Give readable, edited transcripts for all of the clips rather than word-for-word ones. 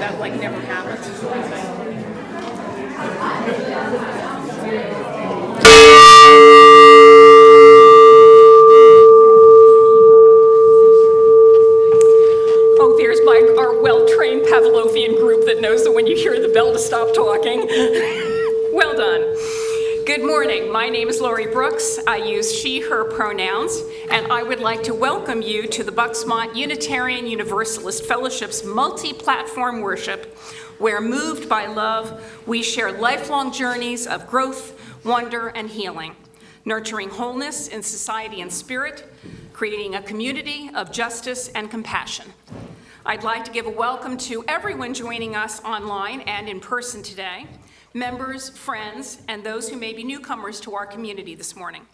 that like never happened. Oh, there's our well-trained Pavlovian group that knows that when you hear the bell to stop talking. Well done. Good morning. My name is Lori Brooks. I use she, her pronouns, and I would like to welcome you to the Bucksmont Unitarian Universalist Fellowship's multi-platform worship, where moved by love, we share lifelong journeys of growth, wonder, and healing, nurturing wholeness in society and spirit, creating a community of justice and compassion. I'd like to give a welcome to everyone joining us online and in person today, members, friends, and those who may be newcomers to our community this morning.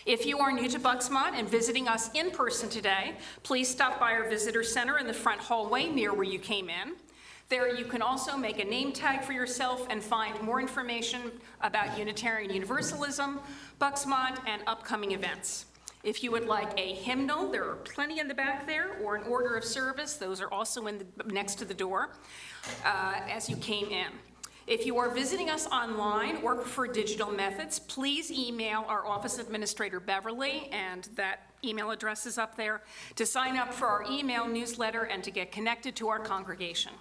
If you are new to Bucksmont and visiting us in person today, please stop by our visitor center in the front hallway near where you came in. There you can also make a name tag for yourself and find more information about Unitarian Universalism, Bucksmont, and upcoming events. If you would like a hymnal, there are plenty in the back there, or an order of service, those are also next to the door as you came in. If you are visiting us online or prefer digital methods, please email our office administrator, Beverly, and that email address is up there, to sign up for our email newsletter and to get connected to our congregation.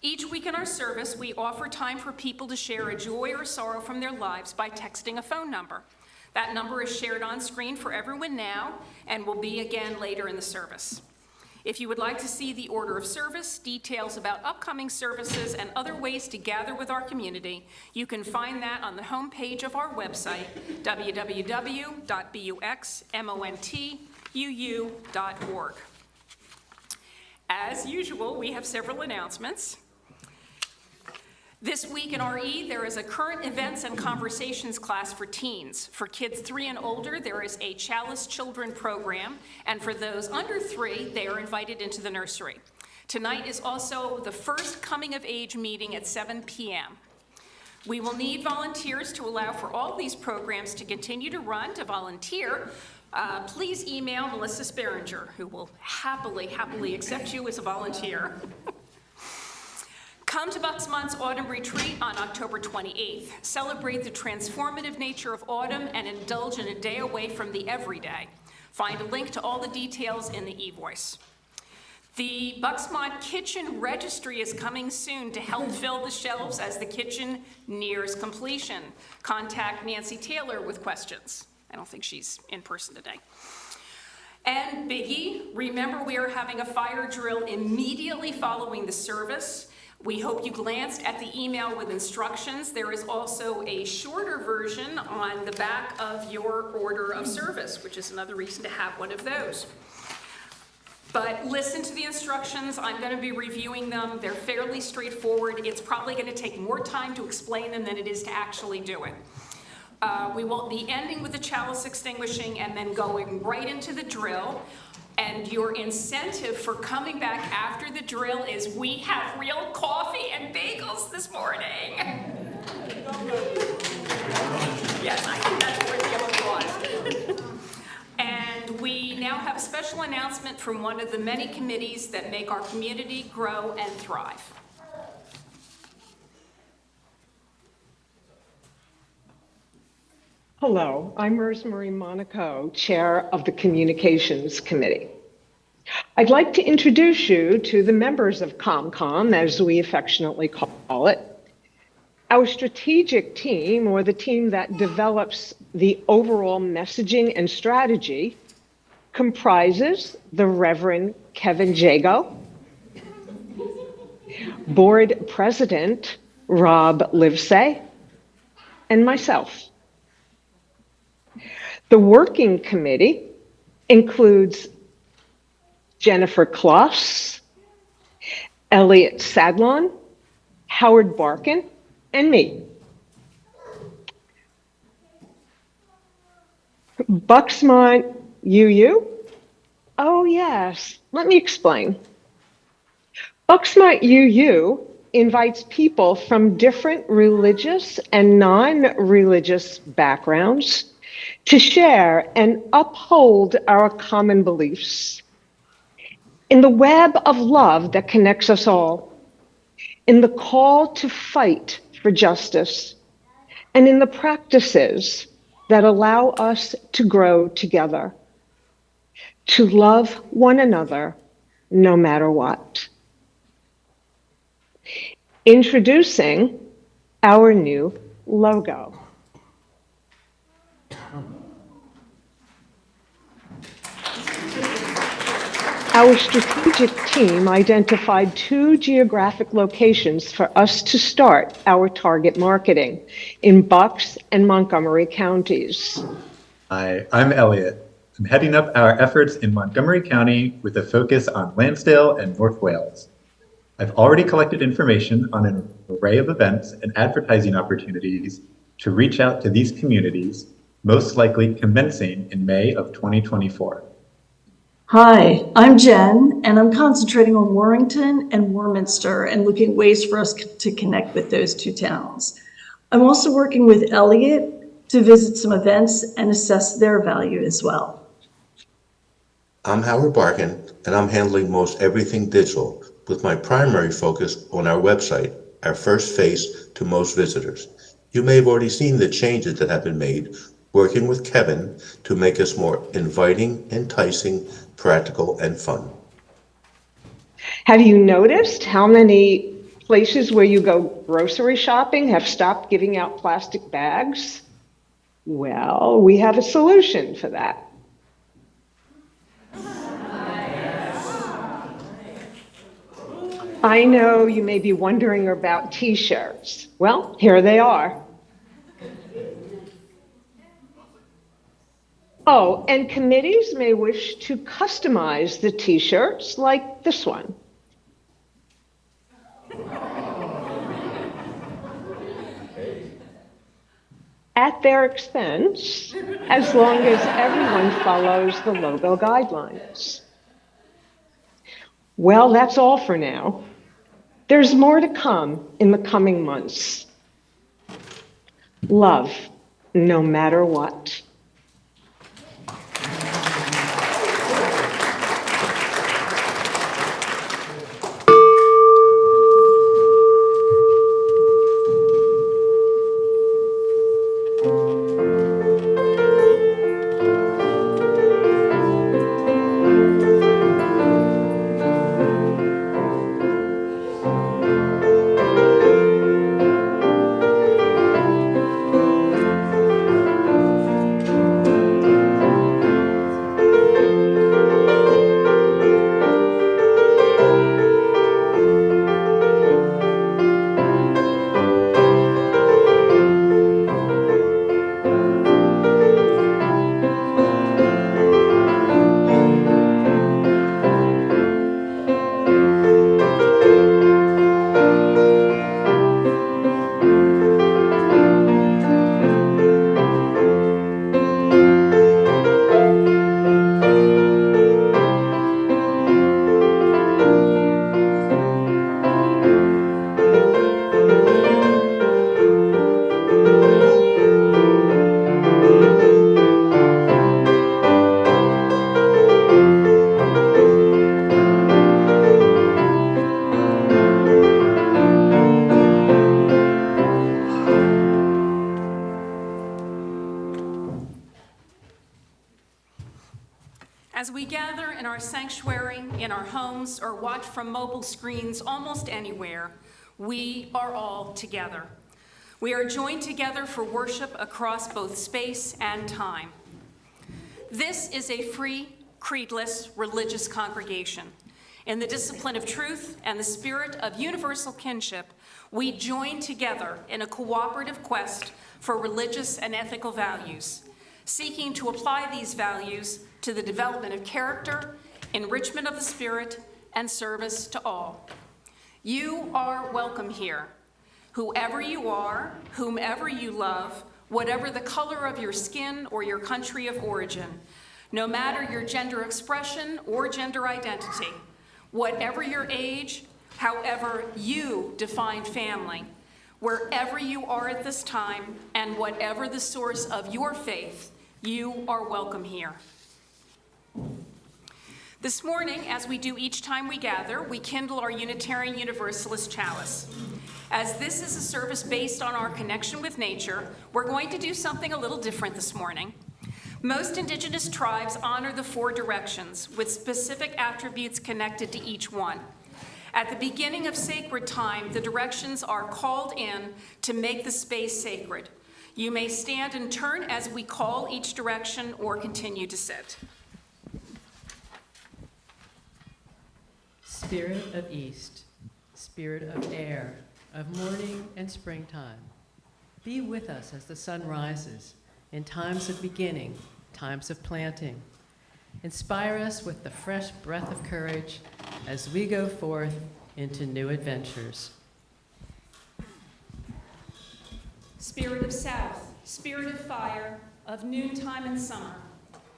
Each week in our service, we offer time for people to share a joy or sorrow from their lives by texting a phone number. That number is shared on screen for everyone now and will be again later in the service. If you would like to see the order of service, details about upcoming services, and other ways to gather with our community, you can find that on the homepage of our website, www.buxmontuu.org. As usual, we have several announcements. This week in RE, there is a current events and conversations class for teens. For kids 3 and older, there is a Chalice Children program, and for those under 3, they are invited into the nursery. Tonight is also the first coming of age meeting at 7 p.m. We will need volunteers to allow for all these programs to continue to run. To volunteer, please email Melissa Sperringer, who will happily accept you as a volunteer. Come to Bucksmont's Autumn Retreat on October 28th. Celebrate the transformative nature of autumn and indulge in a day away from the everyday. Find a link to all the details in the e-voice. The Bucksmont Kitchen Registry is coming soon to help fill the shelves as the kitchen nears completion. Contact Nancy Taylor with questions. I don't think she's in person today. And biggie, remember we are having a fire drill immediately following the service. We hope you glanced at the email with instructions. There is also a shorter version on the back of your order of service, which is another reason to have one of those. But listen to the instructions. I'm going to be reviewing them. They're fairly straightforward. It's probably going to take more time to explain them than it is to actually do it. We will be ending with the chalice extinguishing and then going right into the drill. And your incentive for coming back after the drill is we have real coffee and bagels this morning. Yes, I think that's worthy of applause. And we now have a special announcement from one of the many committees that make our community grow and thrive. Hello, I'm Rosemary Monaco, Chair of the Communications Committee. I'd like to introduce you to the members of ComCom, as we affectionately call it. Our strategic team, or the team that develops the overall messaging and strategy, comprises the Reverend Kevin Jago, Board President Rob Livesay, and myself. The working committee includes Jennifer Kloss, Elliot Sadlon, Howard Barkin, and me. Bucksmont UU? Oh yes, let me explain. Bucksmont UU invites people from different religious and non-religious backgrounds to share and uphold our common beliefs. in the web of love that connects us all, in the call to fight for justice, and in the practices that allow us to grow together, to love one another no matter what. Introducing our new logo. Our strategic team identified 2 geographic locations for us to start our target marketing in Bucks and Montgomery counties. Hi, I'm Elliot. I'm heading up our efforts in Montgomery County with a focus on Lansdale and North Wales. I've already collected information on an array of events and advertising opportunities to reach out to these communities, most likely commencing in May of 2024. Hi, I'm Jen, and I'm concentrating on Warrington and Warminster and looking at ways for us to connect with those 2 towns. I'm also working with Elliot to visit some events and assess their value as well. I'm Howard Barkin, and I'm handling most everything digital, with my primary focus on our website, our first face to most visitors. You may have already seen the changes that have been made, working with Kevin to make us more inviting, enticing, practical, and fun. Have you noticed how many places where you go grocery shopping have stopped giving out plastic bags? Well, we have a solution for that. I know you may be wondering about t-shirts. Well, here they are. Oh, and committees may wish to customize the t-shirts like this one. At their expense, as long as everyone follows the logo guidelines. Well, that's all for now. There's more to come in the coming months. Love, no matter what. As we gather in our sanctuary, in our homes, or watch from mobile screens almost anywhere, we are all together. We are joined together for worship across both space and time. This is a free, creedless, religious congregation. In the discipline of truth and the spirit of universal kinship, we join together in a cooperative quest for religious and ethical values, seeking to apply these values to the development of character, enrichment of the spirit, and service to all. You are welcome here. Whoever you are, whomever you love, whatever the color of your skin or your country of origin, no matter your gender expression or gender identity, whatever your age, however you define family, wherever you are at this time, and whatever the source of your faith, you are welcome here. This morning, as we do each time we gather, we kindle our Unitarian Universalist chalice. As this is a service based on our connection with nature, we're going to do something a little different this morning. Most Indigenous tribes honor the 4 directions with specific attributes connected to each one. At the beginning of sacred time, the directions are called in to make the space sacred. You may stand and turn as we call each direction or continue to sit. Spirit of East, Spirit of air, of morning and springtime, be with us as the sun rises, in times of beginning, times of planting. Inspire us with the fresh breath of courage as we go forth into new adventures. Spirit of south, spirit of fire, of noontime and summer,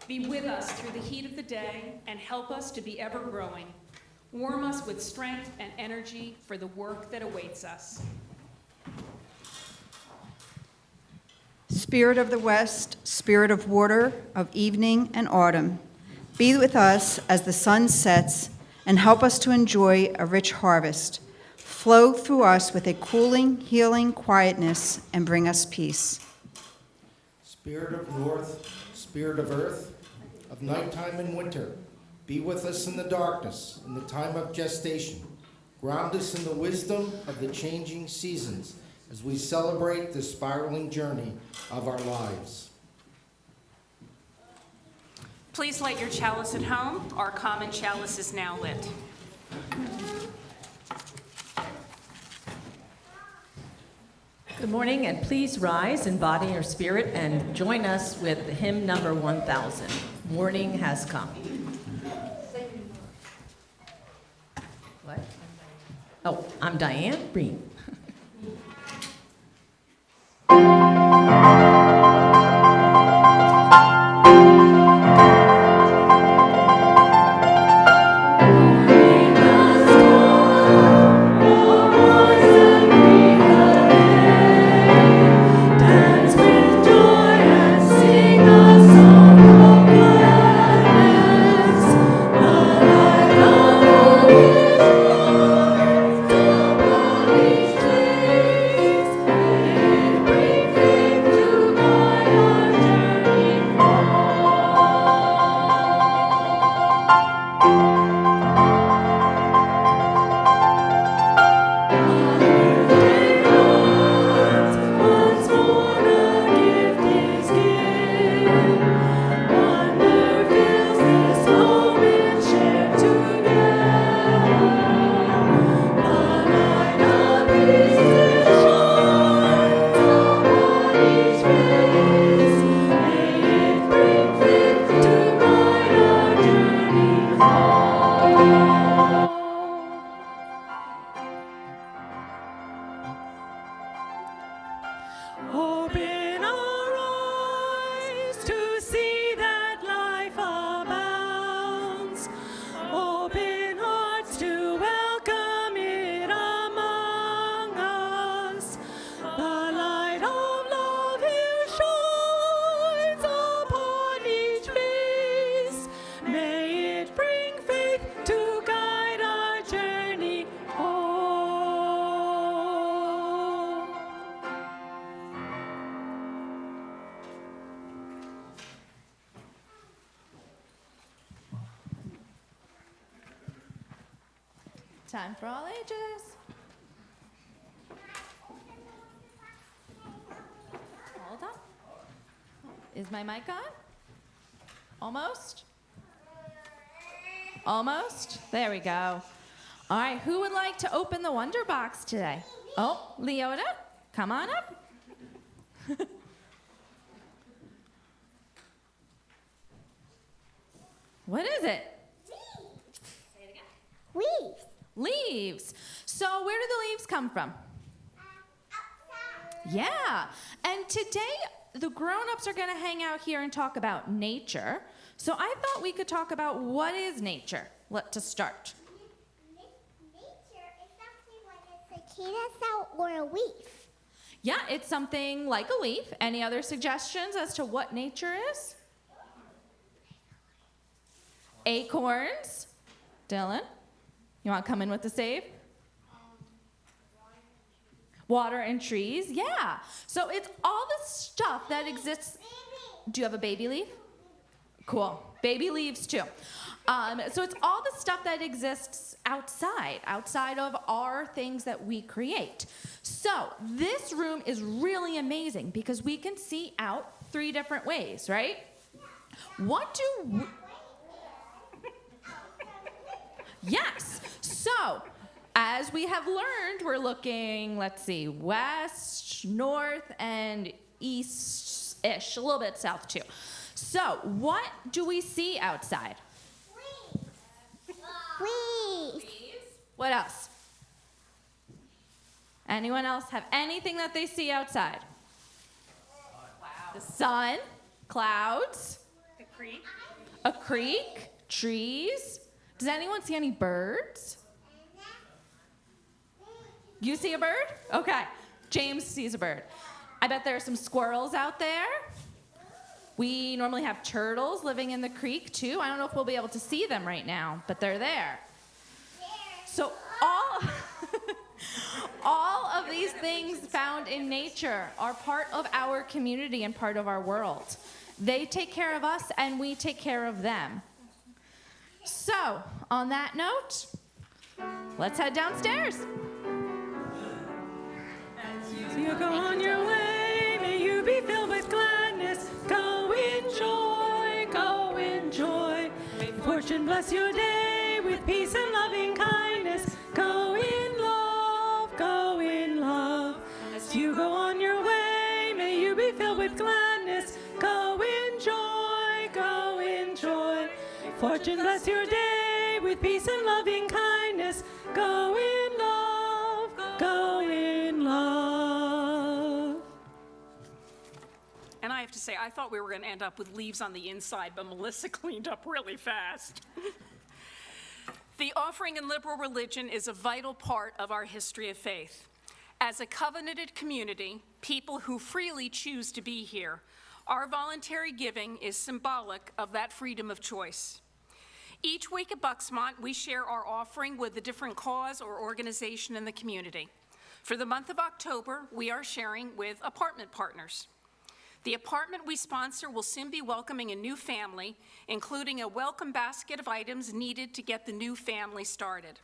be with us through the heat of the day and help us to be ever growing. Warm us with strength and energy for the work that awaits us. Spirit of the West, spirit of water, of evening and autumn, be with us as the sun sets and help us to enjoy a rich harvest. Flow through us with a cooling, healing quietness and bring us peace. Spirit of north, spirit of earth, of nighttime and winter, be with us in the darkness, in the time of gestation. Ground us in the wisdom of the changing seasons as we celebrate the spiraling journey of our lives. Please light your chalice at home. Our common chalice is now lit. Good morning, and please rise in body or spirit and join us with hymn number 1000, Morning Has Come. What? Oh, I'm Diane Breen. Open our eyes to see that life abounds. Open hearts to welcome it among us. The light of love here shines upon each face. May it bring faith to guide our journey home. Time for all ages. Hold on. Is my mic on? Almost? Almost? There we go. All right, who would like to open the Wonder Box today? Oh, Leota, come on up. What is it? Say it again. Leaves. Leaves. So where do the leaves come from? Outside. Yeah. And today, the grown-ups are going to hang out here and talk about nature. So I thought we could talk about what is nature. To start. Nature is something when it's a carousel or a leaf. Yeah, it's something like a leaf. Any other suggestions as to what nature is? Acorns. Dylan, you want to come in with the save? Water and trees, yeah. So it's all the stuff that exists. Do you have a baby leaf? Cool. Baby leaves too. So it's all the stuff that exists outside of our things that we create. So this room is really amazing because we can see out 3 different ways, right? What do we... Yes. So as we have learned, we're looking, let's see, west, north, and east-ish, a little bit south too. So what do we see outside? Please. What else? Anyone else have anything that they see outside? The sun, clouds, a creek, trees. Does anyone see any birds? You see a bird? Okay. James sees a bird. I bet there are some squirrels out there. We normally have turtles living in the creek too. I don't know if we'll be able to see them right now, but they're there. So all of these things found in nature are part of our community and part of our world. They take care of us and we take care of them. So, on that note, let's head downstairs. As you go on your way, may you be filled with gladness. Go enjoy, go enjoy. May fortune bless your day with peace and loving kindness. Go in love, go in love. As you go on your way, may you be filled with gladness. Go enjoy, go enjoy. Fortune bless your day with peace and loving kindness. Go in love, go in love. And I have to say, I thought we were going to end up with leaves on the inside, but Melissa cleaned up really fast. The offering in liberal religion is a vital part of our history of faith. As a covenanted community, people who freely choose to be here, our voluntary giving is symbolic of that freedom of choice. Each week at Bucksmont, we share our offering with a different cause or organization in the community. For the month of October, we are sharing with Apartment Partners. The apartment we sponsor will soon be welcoming a new family, including a welcome basket of items needed to get the new family started.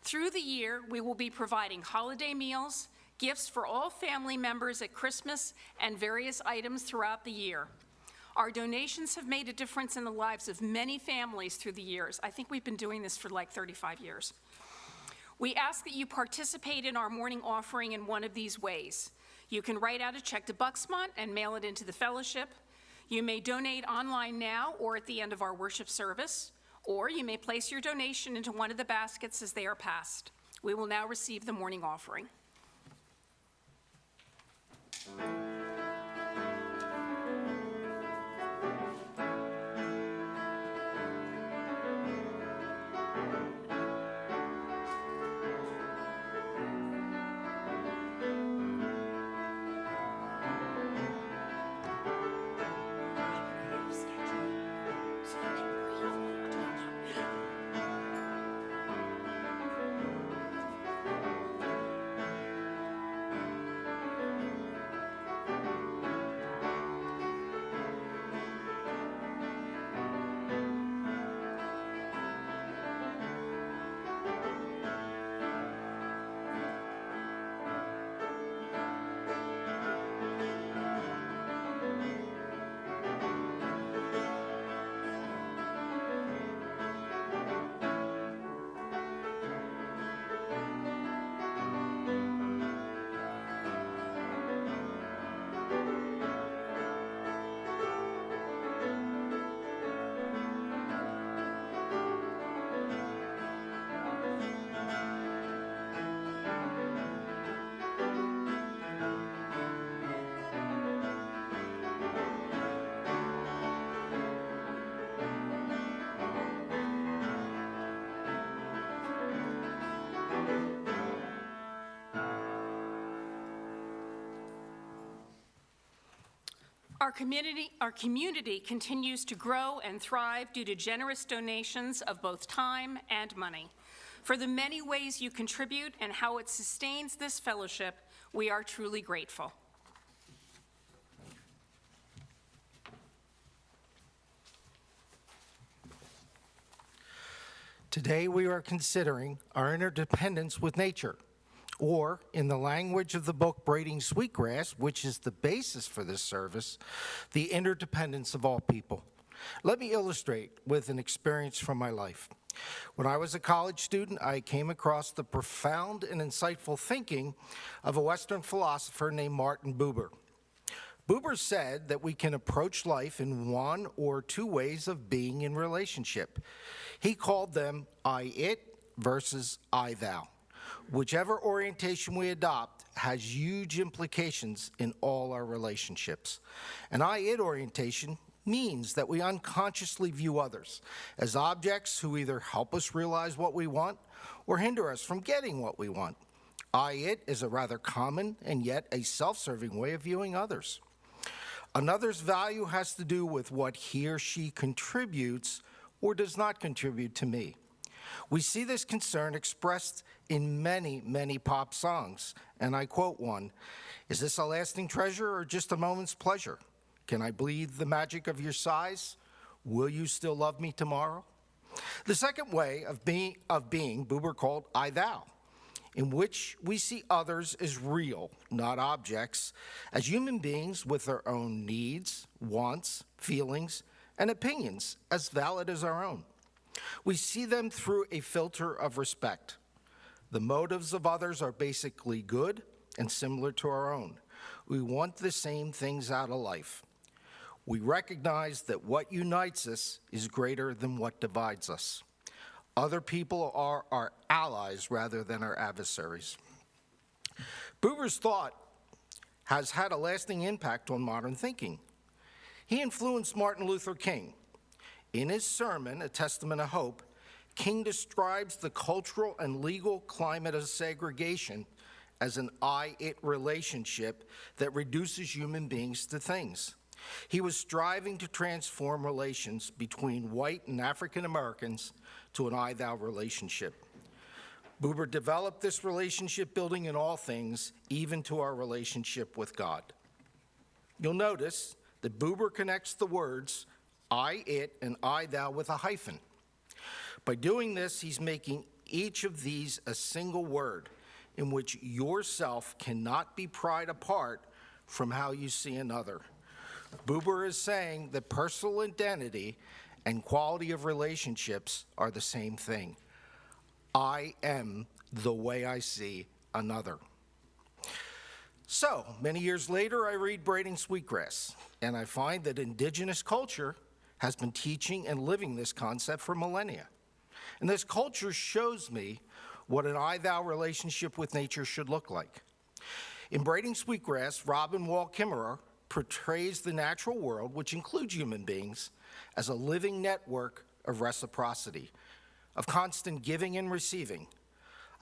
Through the year, we will be providing holiday meals, gifts for all family members at Christmas, and various items throughout the year. Our donations have made a difference in the lives of many families through the years. I think we've been doing this for like 35 years. We ask that you participate in our morning offering in one of these ways. You can write out a check to Bucksmont and mail it into the fellowship. You may donate online now or at the end of our worship service, or you may place your donation into one of the baskets as they are passed. We will now receive the morning offering. Our community continues to grow and thrive due to generous donations of both time and money. For the many ways you contribute and how it sustains this fellowship, we are truly grateful. Today we are considering our interdependence with nature, or in the language of the book Braiding Sweetgrass, which is the basis for this service, the interdependence of all people. Let me illustrate with an experience from my life. When I was a college student, I came across the profound and insightful thinking of a Western philosopher named Martin Buber. Buber said that we can approach life in one or two ways of being in relationship. He called them I-it versus I-thou. Whichever orientation we adopt has huge implications in all our relationships. An I-it orientation means that we unconsciously view others as objects who either help us realize what we want or hinder us from getting what we want. I-it is a rather common and yet a self-serving way of viewing others. Another's value has to do with what he or she contributes or does not contribute to me. We see this concern expressed in many, many pop songs, and I quote one, "Is this a lasting treasure or just a moment's pleasure? Can I breathe the magic of your sighs? Will you still love me tomorrow?" The second way of being Buber called I-thou, in which we see others as real, not objects, as human beings with their own needs, wants, feelings, and opinions as valid as our own. We see them through a filter of respect. The motives of others are basically good and similar to our own. We want the same things out of life. We recognize that what unites us is greater than what divides us. Other people are our allies rather than our adversaries. Buber's thought has had a lasting impact on modern thinking. He influenced Martin Luther King. In his sermon, A Testament of Hope, King describes the cultural and legal climate of segregation as an I-it relationship that reduces human beings to things. He was striving to transform relations between white and African Americans to an I-thou relationship. Buber developed this relationship building in all things, even to our relationship with God. You'll notice that Buber connects the words I-it and I-thou with a hyphen. By doing this, he's making each of these a single word in which yourself cannot be pried apart from how you see another. Buber is saying that personal identity and quality of relationships are the same thing. I am the way I see another. So, many years later, I read Braiding Sweetgrass, and I find that indigenous culture has been teaching and living this concept for millennia. And this culture shows me what an I-thou relationship with nature should look like. In Braiding Sweetgrass, Robin Wall Kimmerer portrays the natural world, which includes human beings, as a living network of reciprocity, of constant giving and receiving.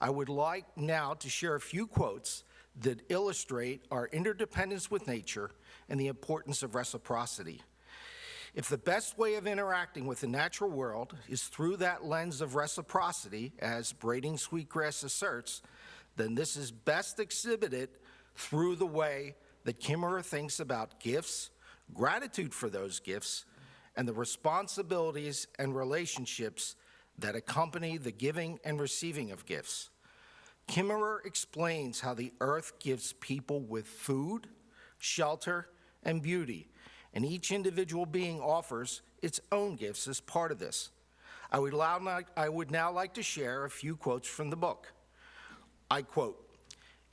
I would like now to share a few quotes that illustrate our interdependence with nature and the importance of reciprocity. If the best way of interacting with the natural world is through that lens of reciprocity, as Braiding Sweetgrass asserts, then this is best exhibited through the way that Kimmerer thinks about gifts, gratitude for those gifts, and the responsibilities and relationships that accompany the giving and receiving of gifts. Kimmerer explains how the earth gives people with food, shelter, and beauty, and each individual being offers its own gifts as part of this. I would now like to share a few quotes from the book. I quote,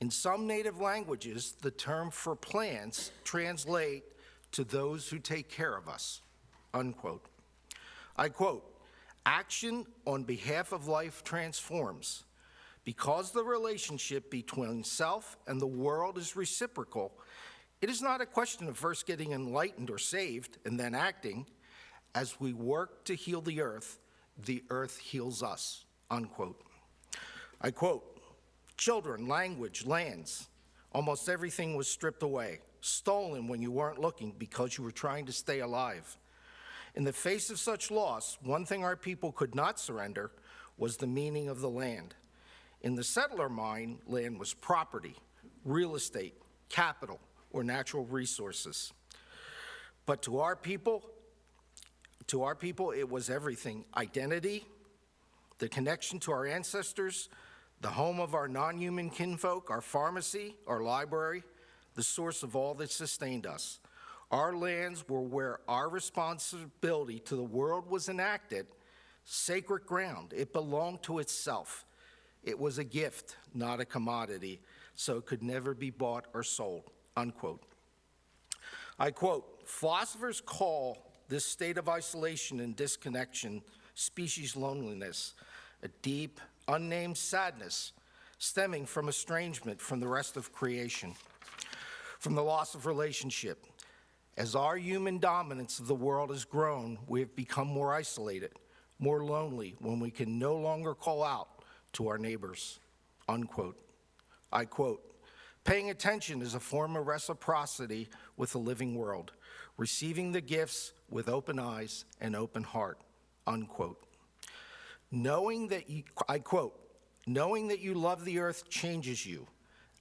"In some native languages, the term for plants translate to those who take care of us," unquote. I quote, "Action on behalf of life transforms. Because the relationship between self and the world is reciprocal, it is not a question of first getting enlightened or saved and then acting. As we work to heal the earth heals us," unquote. I quote, "Children, language, lands, almost everything was stripped away. stolen when you weren't looking because you were trying to stay alive. In the face of such loss, one thing our people could not surrender was the meaning of the land. In the settler mind, land was property, real estate, capital, or natural resources. But to our people, it was everything: identity, the connection to our ancestors, the home of our non-human kinfolk, our pharmacy, our library, the source of all that sustained us. Our lands were where our responsibility to the world was enacted, sacred ground. It belonged to itself. It was a gift, not a commodity, so it could never be bought or sold, unquote. I quote, philosophers call this state of isolation and disconnection species loneliness, a deep, unnamed sadness stemming from estrangement from the rest of creation, from the loss of relationship. As our human dominance of the world has grown, we have become more isolated, more lonely when we can no longer call out to our neighbors, unquote. I quote, paying attention is a form of reciprocity with the living world, receiving the gifts with open eyes and open heart, unquote. Knowing that you, I quote, knowing that you love the earth changes you,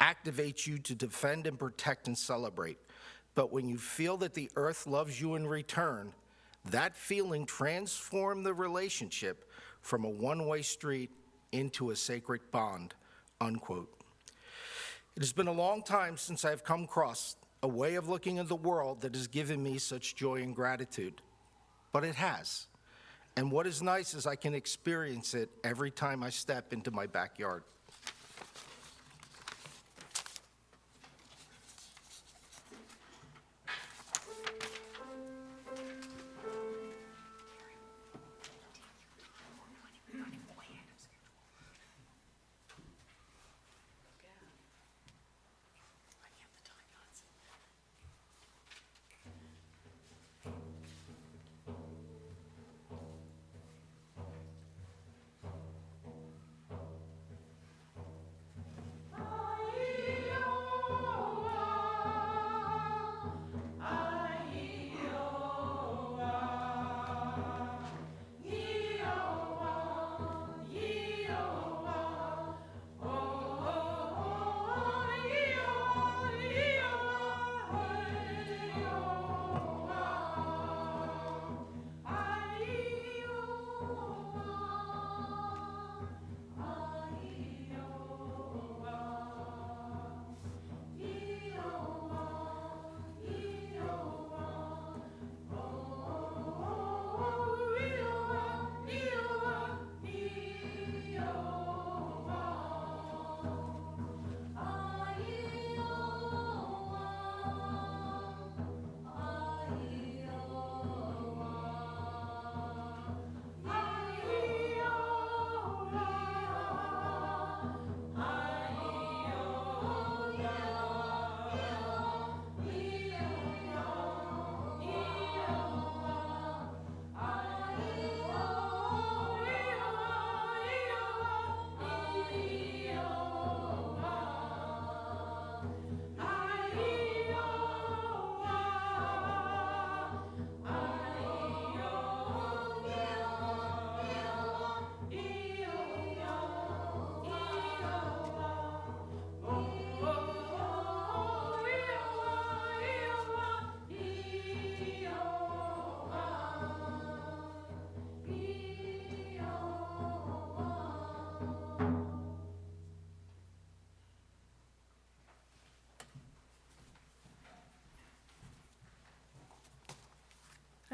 activates you to defend and protect and celebrate. But when you feel that the earth loves you in return, that feeling transforms the relationship from a one-way street into a sacred bond, unquote. It has been a long time since I've come across a way of looking at the world that has given me such joy and gratitude, but it has. And what is nice is I can experience it every time I step into my backyard.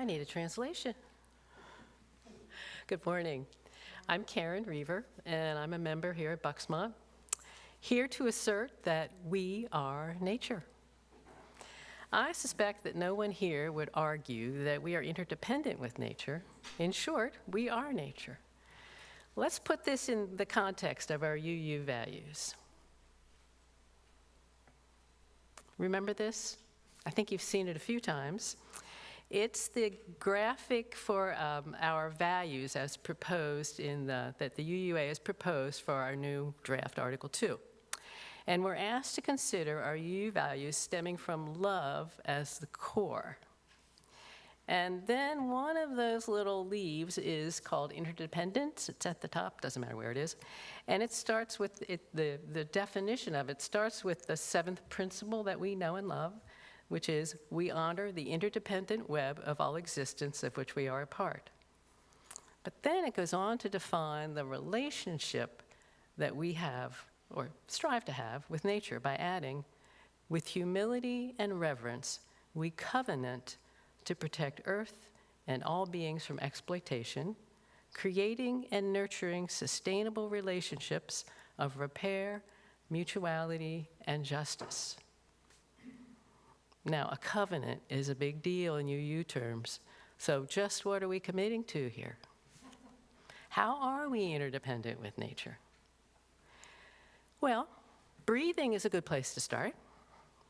I need a translation. Good morning. I'm Karen Reaver, and I'm a member here at Bucksmont, here to assert that we are nature. I suspect that no one here would argue that we are interdependent with nature. In short, we are nature. Let's put this in the context of our UU values. Remember this? I think you've seen it a few times. It's the graphic for our values as proposed that the UUA has proposed for our new draft Article 2. And we're asked to consider our U values stemming from love as the core. And then one of those little leaves is called interdependence. It's at the top, doesn't matter where it is. And it starts with, the definition of it starts with the seventh principle that we know and love, which is we honor the interdependent web of all existence of which we are a part. But then it goes on to define the relationship that we have, or strive to have, with nature by adding, with humility and reverence, we covenant to protect Earth and all beings from exploitation, creating and nurturing sustainable relationships of repair, mutuality, and justice. Now, a covenant is a big deal in UU terms, so just what are we committing to here? How are we interdependent with nature? Well, breathing is a good place to start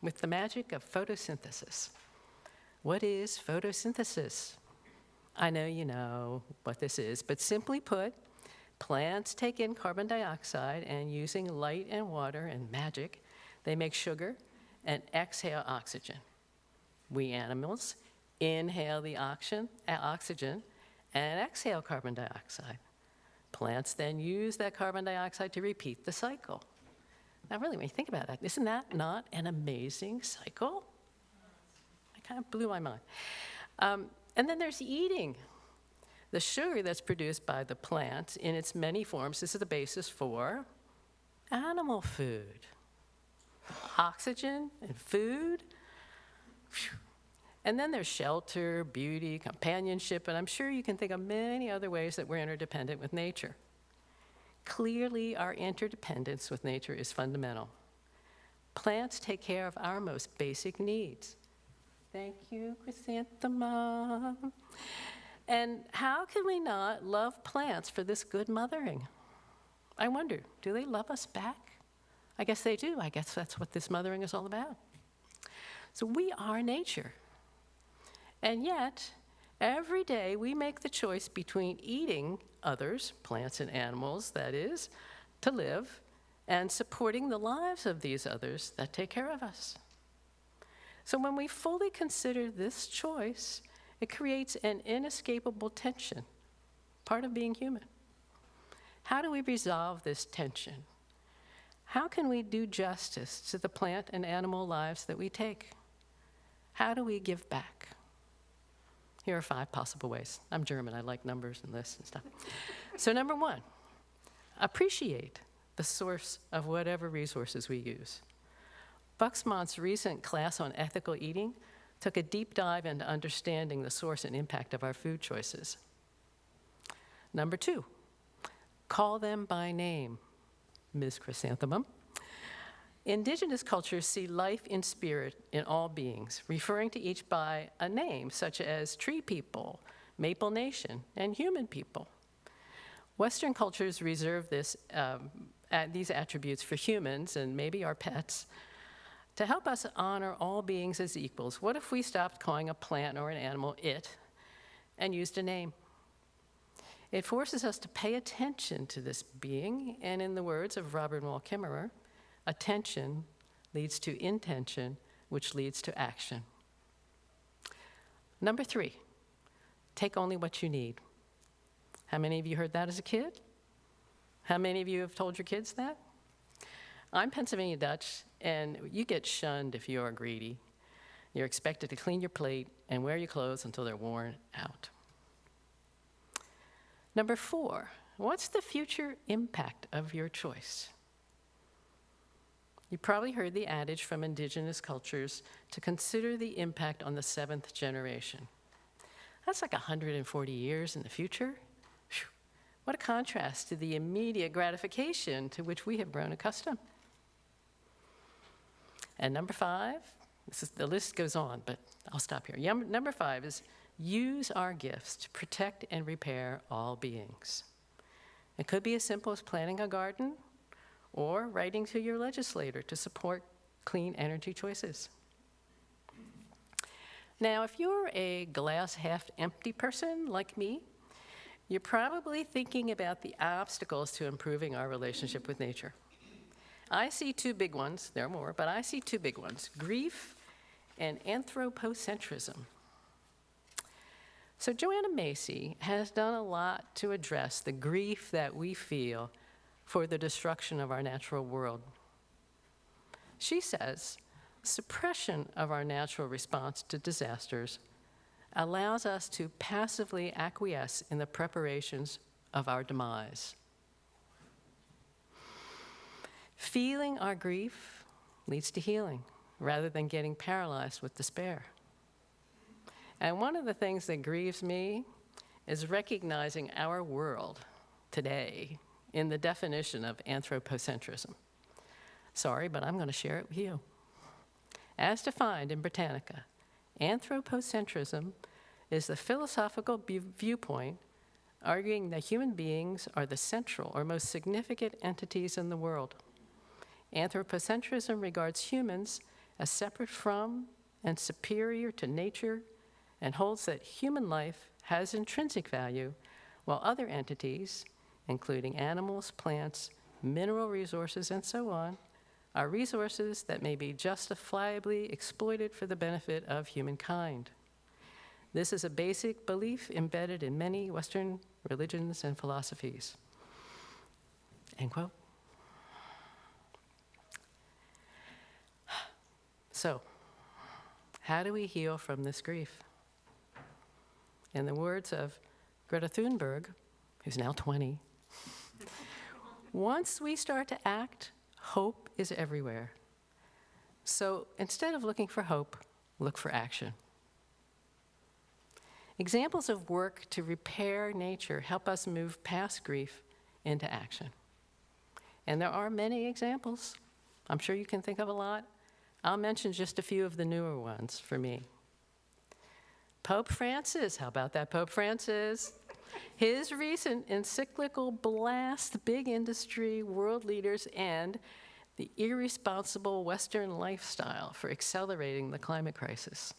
with the magic of photosynthesis. What is photosynthesis? I know you know what this is, but simply put, plants take in carbon dioxide and using light and water and magic, they make sugar and exhale oxygen. We animals inhale the oxygen and exhale carbon dioxide. Plants then use that carbon dioxide to repeat the cycle. Now really, when you think about that, isn't that not an amazing cycle? Kind of blew my mind. And then there's eating. The sugar that's produced by the plant in its many forms is the basis for animal food. Oxygen and food. And then there's shelter, beauty, companionship, and I'm sure you can think of many other ways that we're interdependent with nature. Clearly, our interdependence with nature is fundamental. Plants take care of our most basic needs. Thank you, Chrysanthemum. And how can we not love plants for this good mothering? I wonder, do they love us back? I guess they do. I guess that's what this mothering is all about. So we are nature. And yet, every day we make the choice between eating others, plants and animals, that is, to live, and supporting the lives of these others that take care of us. So when we fully consider this choice, it creates an inescapable tension, part of being human. How do we resolve this tension? How can we do justice to the plant and animal lives that we take? How do we give back? Here are 5 possible ways. I'm German, I like numbers and lists and stuff. So number 1, appreciate the source of whatever resources we use. Buxmont's recent class on ethical eating took a deep dive into understanding the source and impact of our food choices. Number 2, call them by name, Ms. Chrysanthemum. Indigenous cultures see life in spirit in all beings, referring to each by a name, such as tree people, Maple Nation, and human people. Western cultures reserve these attributes for humans and maybe our pets, to help us honor all beings as equals. What if we stopped calling a plant or an animal it and used a name? It forces us to pay attention to this being, and in the words of Robert Wall Kimmerer, attention leads to intention, which leads to action. Number 3, take only what you need. How many of you heard that as a kid? How many of you have told your kids that? I'm Pennsylvania Dutch, and you get shunned if you are greedy. You're expected to clean your plate and wear your clothes until they're worn out. Number 4, what's the future impact of your choice? You probably heard the adage from indigenous cultures to consider the impact on the 7th generation. That's like 140 years in the future. Whew. What a contrast to the immediate gratification to which we have grown accustomed. And number 5, the list goes on, but I'll stop here. Number 5 is use our gifts to protect and repair all beings. It could be as simple as planting a garden or writing to your legislator to support clean energy choices. Now, if you're a glass half empty person like me, you're probably thinking about the obstacles to improving our relationship with nature. I see two big ones. There are more, but I see two big ones: grief and anthropocentrism. So Joanna Macy has done a lot to address the grief that we feel for the destruction of our natural world. She says suppression of our natural response to disasters allows us to passively acquiesce in the preparations of our demise. Feeling our grief leads to healing rather than getting paralyzed with despair. And one of the things that grieves me is recognizing our world today in the definition of anthropocentrism. Sorry, but I'm going to share it with you. As defined in Britannica, anthropocentrism is the philosophical viewpoint arguing that human beings are the central or most significant entities in the world. Anthropocentrism regards humans as separate from and superior to nature and holds that human life has intrinsic value, while other entities, including animals, plants, mineral resources, and so on, are resources that may be justifiably exploited for the benefit of humankind. This is a basic belief embedded in many Western religions and philosophies. End quote. So, how do we heal from this grief? In the words of Greta Thunberg, who's now 20, once we start to act, hope is everywhere. So instead of looking for hope, look for action. Examples of work to repair nature help us move past grief into action. And there are many examples. I'm sure you can think of a lot. I'll mention just a few of the newer ones for me. Pope Francis, how about that, Pope Francis? His recent encyclical blasts big industry, world leaders, and the irresponsible Western lifestyle for accelerating the climate crisis.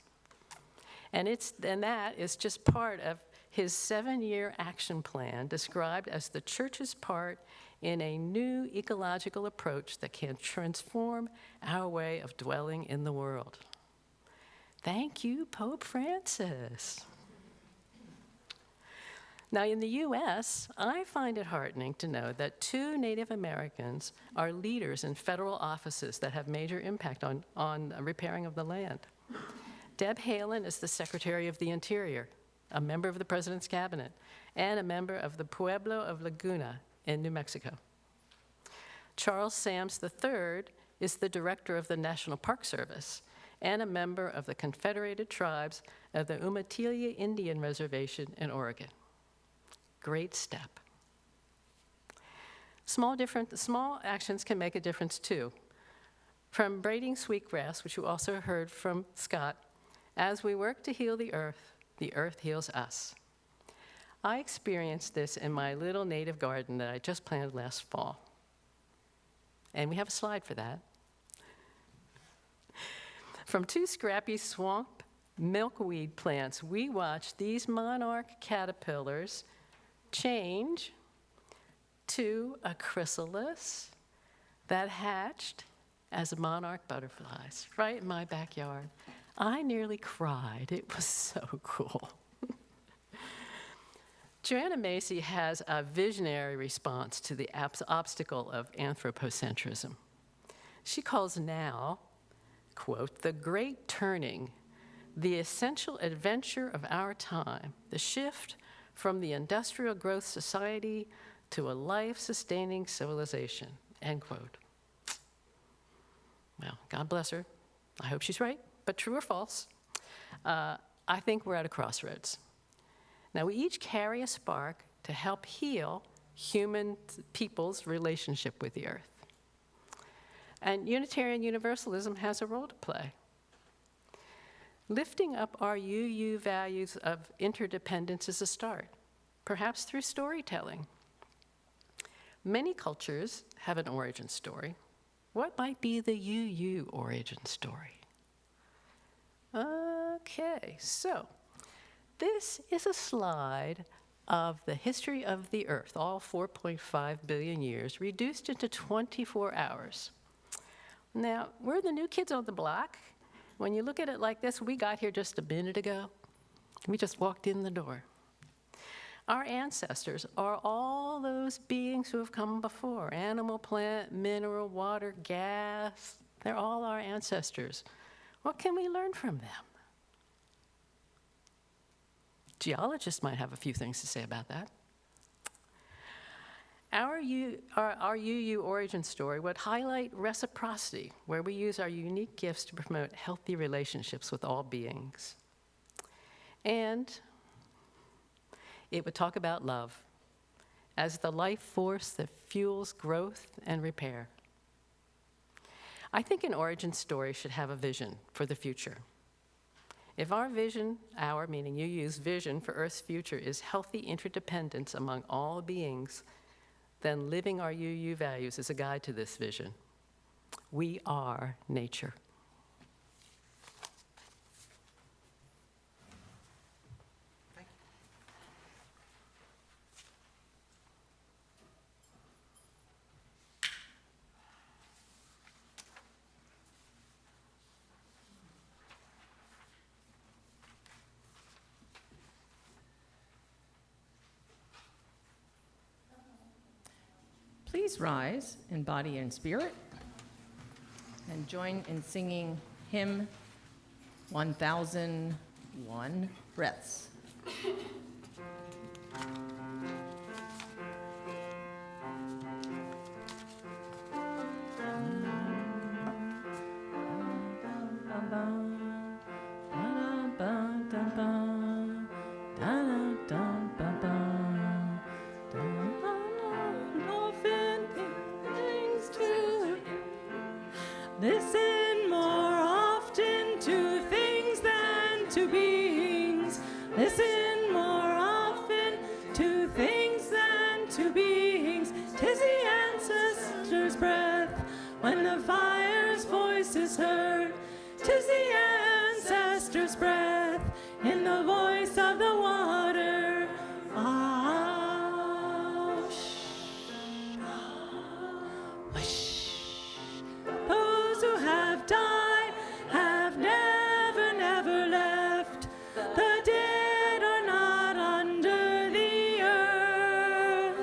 And that is just part of his 7-year action plan described as the church's part in a new ecological approach that can transform our way of dwelling in the world. Thank you, Pope Francis. Now, in the US, I find it heartening to know that 2 Native Americans are leaders in federal offices that have major impact on repairing of the land. Deb Haaland is the Secretary of the Interior, a member of the President's Cabinet, and a member of the Pueblo of Laguna in New Mexico. Charles Sams III is the Director of the National Park Service and a member of the Confederated Tribes of the Umatilla Indian Reservation in Oregon. Great step. Small actions can make a difference too. From braiding sweetgrass, which you also heard from Scott, as we work to heal the earth heals us. I experienced this in my little native garden that I just planted last fall. And we have a slide for that. From 2 scrappy swamp milkweed plants, we watched these monarch caterpillars change to a chrysalis that hatched as monarch butterflies right in my backyard. I nearly cried. It was so cool. Joanna Macy has a visionary response to the obstacle of anthropocentrism. She calls now, quote, the great turning, the essential adventure of our time, the shift from the industrial growth society to a life-sustaining civilization, end quote. Well, God bless her. I hope she's right, but true or false, I think we're at a crossroads. Now, we each carry a spark to help heal human people's relationship with the earth. And Unitarian Universalism has a role to play. Lifting up our UU values of interdependence is a start, perhaps through storytelling. Many cultures have an origin story. What might be the UU origin story? Okay, so this is a slide of the history of the Earth, all 4.5 billion years, reduced into 24 hours. Now, we're the new kids on the block. When you look at it like this, we got here just a minute ago. We just walked in the door. Our ancestors are all those beings who have come before, animal, plant, mineral, water, gas. They're all our ancestors. What can we learn from them? Geologists might have a few things to say about that. Our UU origin story would highlight reciprocity, where we use our unique gifts to promote healthy relationships with all beings. And it would talk about love as the life force that fuels growth and repair. I think an origin story should have a vision for the future. If our vision, our meaning UU's vision for Earth's future is healthy interdependence among all beings, then living our UU values is a guide to this vision. We are nature. Please rise in body and spirit and join in singing hymn 1001 Breaths. Listen more often to things than to beings. Listen more often to things than to beings. 'Tis the ancestors' breath when the fire's voice is heard. 'Tis the ancestors' breath in the voice of the water. Ah, shh, ah, whoosh. Those who have died have never, never left. The dead are not under the earth.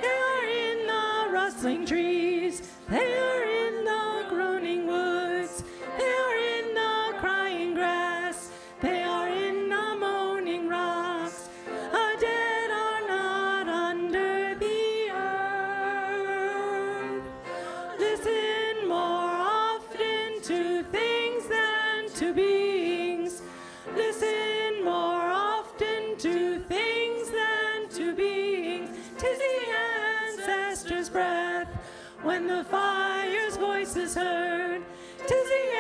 They are in the rustling trees. They are in the groaning woods. They are in the crying grass. They are in the moaning rocks. The dead are not under the earth. Listen more often to things than to beings. Listen more often to things than to beings. 'Tis the ancestors' breath when the fire's voice is heard. 'Tis the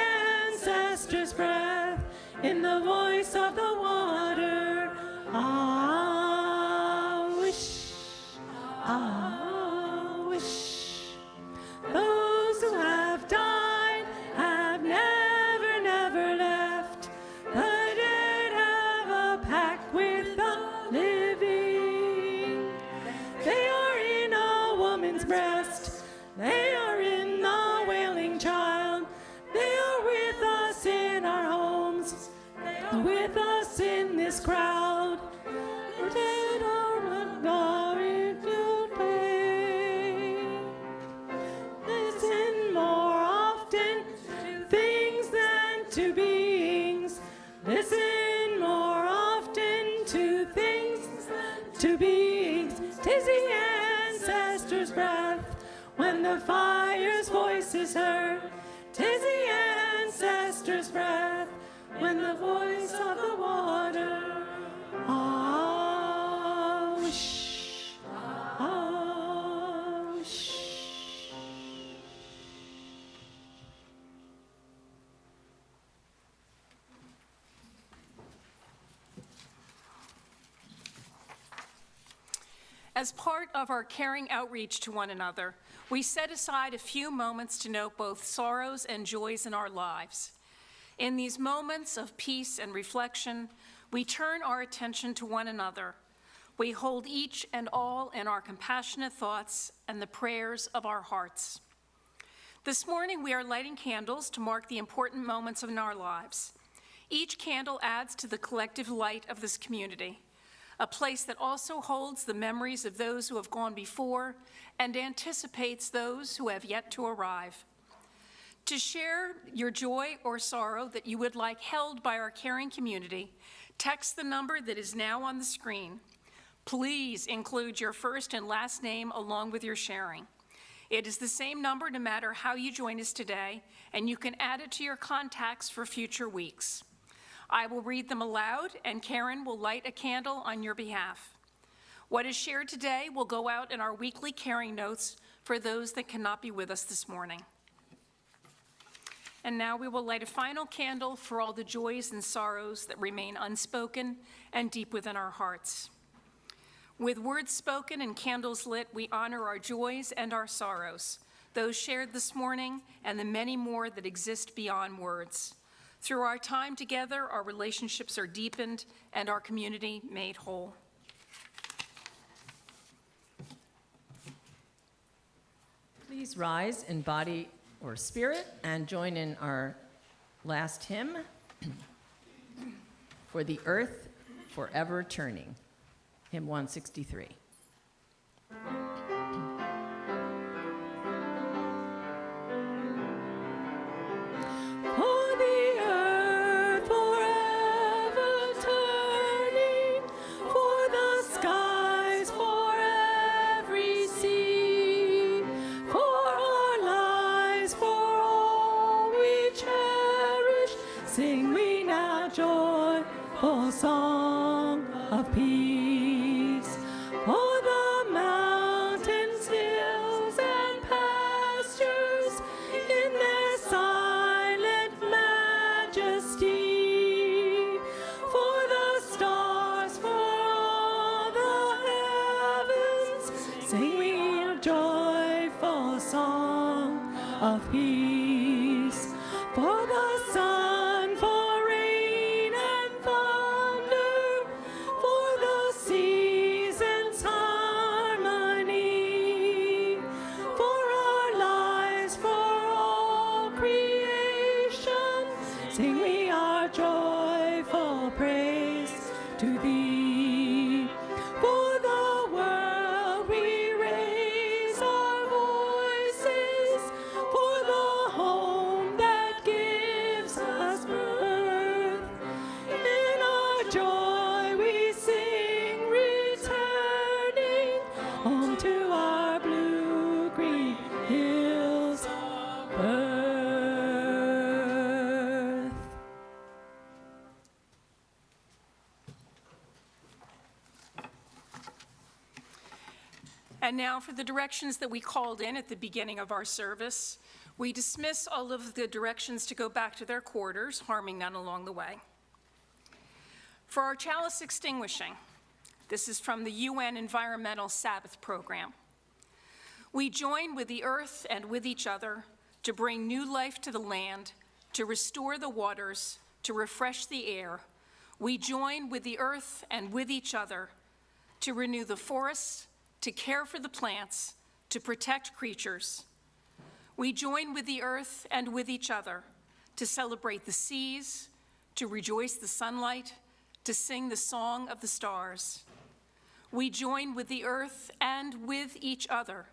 ancestors' breath in the voice of the water. Ah, wish, ah, wish. Those who have died have never, never left. The dead have a pact with the living. They are in a woman's breast. They are in the wailing child. They are with us in our homes. They are with us in this crowd. The dead are not going to pay. Listen more often to things than to beings. Listen more often to things than to beings. 'Tis the ancestors' breath when the fire's voice is heard. 'Tis the ancestors' breath when the voice of the water. Ah, whoosh, ah, whoosh. As part of our caring outreach to one another, we set aside a few moments to note both sorrows and joys in our lives. In these moments of peace and reflection, we turn our attention to one another. We hold each and all in our compassionate thoughts and the prayers of our hearts. This morning, we are lighting candles to mark the important moments in our lives. Each candle adds to the collective light of this community, a place that also holds the memories of those who have gone before and anticipates those who have yet to arrive. To share your joy or sorrow that you would like held by our caring community, text the number that is now on the screen. Please include your first and last name along with your sharing. It is the same number no matter how you join us today, and you can add it to your contacts for future weeks. I will read them aloud, and Karen will light a candle on your behalf. What is shared today will go out in our weekly caring notes for those that cannot be with us this morning. And now we will light a final candle for all the joys and sorrows that remain unspoken and deep within our hearts. With words spoken and candles lit, we honor our joys and our sorrows, those shared this morning and the many more that exist beyond words. Through our time together, our relationships are deepened and our community made whole. Please rise in body or spirit and join in our last hymn, For the Earth Forever Turning, hymn 163. Sing we now joyful song of peace. For the mountains, hills, and pastures in their silent majesty. For the stars, for all the heavens, sing we a joyful song of peace. For the sun, for rain and thunder, for the seasons' harmony, for our lives, for all creation, sing we our joyful praise to thee. For the world we raise our voices, for the home that gives us birth. In our joy we sing, returning home to our blue-green hills of birth. And now for the directions that we called in at the beginning of our service. We dismiss all of the directions to go back to their quarters, harming none along the way. For our chalice extinguishing, this is from the UN Environmental Sabbath Program. We join with the earth and with each other to bring new life to the land, to restore the waters, to refresh the air. We join with the earth and with each other to renew the forests, to care for the plants, to protect creatures. We join with the earth and with each other to celebrate the seas, to rejoice the sunlight, to sing the song of the stars. We join with the earth and with each other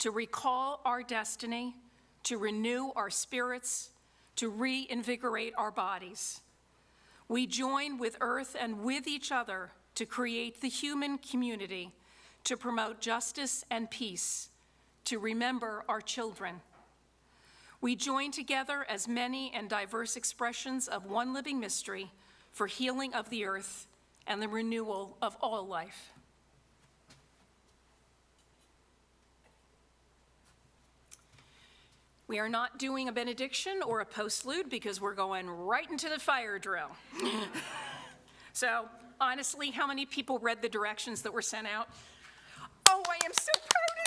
to recall our destiny, to renew our spirits, to reinvigorate our bodies. We join with earth and with each other to create the human community, to promote justice and peace, to remember our children. We join together as many and diverse expressions of one living mystery for healing of the earth and the renewal of all life. We are not doing a benediction or a postlude because we're going right into the fire drill. So honestly, how many people read the directions that were sent out? Oh, I am so proud